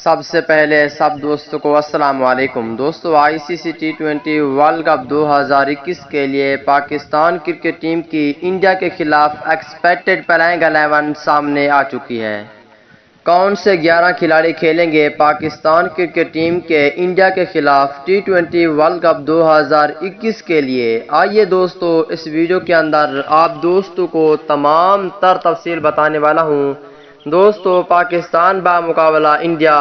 سب سے پہلے سب دوستوں کو السلام علیکم۔ دوستو ICC T20 ورلڈ کپ 2021 کے لیے پاکستان کرکٹ ٹیم کی انڈیا کے خلاف ایکسپیکٹڈ پلینگ 11 سامنے آ چکی ہے۔ کون سے 11 کھلاڑی کھیلیں گے پاکستان کرکٹ ٹیم کے انڈیا کے خلاف T20 ورلڈ کپ 2021 کے لیے؟ آئیے دوستو اس ویڈیو کے اندر آپ دوستوں کو تمام تر تفصیل بتانے والا ہوں۔ دوستو پاکستان بمقابلہ انڈیا،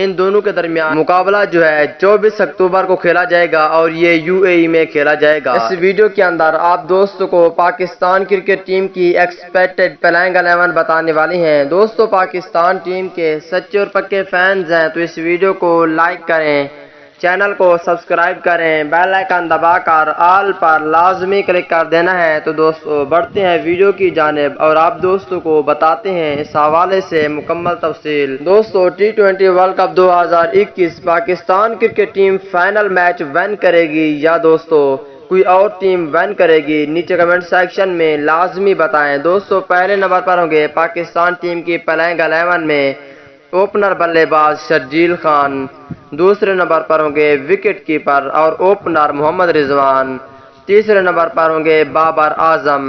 ان دونوں کے درمیان مقابلہ جو ہے 24 اکتوبر کو کھیلا جائے گا اور یہ UAE میں کھیلا جائے گا۔ اس ویڈیو کے اندر آپ دوستوں کو پاکستان کرکٹ ٹیم کی ایکسپیکٹڈ پلینگ 11 بتانے والی ہیں۔ دوستو پاکستان ٹیم کے سچے اور پکے فینز ہیں تو اس ویڈیو کو لائک کریں، چینل کو سبسکرائب کریں، بیل آئیکن دبا کر آل پر لازمی کلک کر دینا ہے۔ تو دوستو بڑھتے ہیں ویڈیو کی جانب اور آپ دوستوں کو بتاتے ہیں اس حوالے سے مکمل تفصیل۔ دوستو T20 world cup 2021 Pakistan cricket team final match one کرے گی یا دوستو کوئی اور ٹیم ون کرے گی؟ نیچے کمنٹ سیکشن میں لازمی بتائیں۔ دوستو پہلے نمبر پر ہوں گے پاکستان ٹیم کی پلینگ 11 میں اوپنر بلے باز شرجیل خان، دوسرے نمبر پر ہوں گے وکٹ کیپر اور اوپنر محمد رضوان، تیسرے نمبر پر ہوں گے بابر اعظم،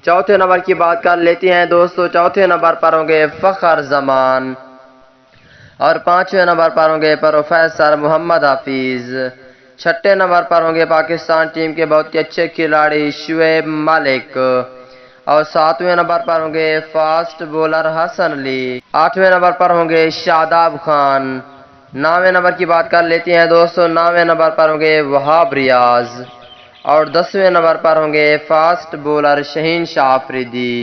چوتھے نمبر کی بات کر لیتے ہیں دوستو، چوتھے نمبر پر ہوں گے فخر زمان اور پانچویں نمبر پر ہوں گے پروفیسر محمد حفیظ، چھٹے نمبر پر ہوں گے پاکستان ٹیم کے بہت ہی اچھے کھلاڑی شعیب ملک اور ساتویں نمبر پر ہوں گے فاسٹ بولر حسن علی، آٹھویں نمبر پر ہوں گے شاداب خان، نویں نمبر کی بات کر لیتے ہیں دوستو، نویں نمبر پر ہوں گے وہاب ریاض اور 10ویں نمبر پر ہوں گے فاسٹ بولر شہین شاہ آفریدی،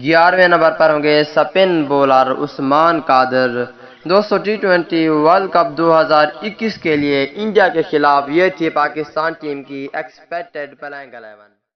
11ویں نمبر پر ہوں گے سپن بولر عثمان قادر۔ دوستو T20 ورلڈ کپ 2021 کے لیے انڈیا کے خلاف یہ تھی پاکستان ٹیم کی ایکسپیکٹڈ پلینگ 11۔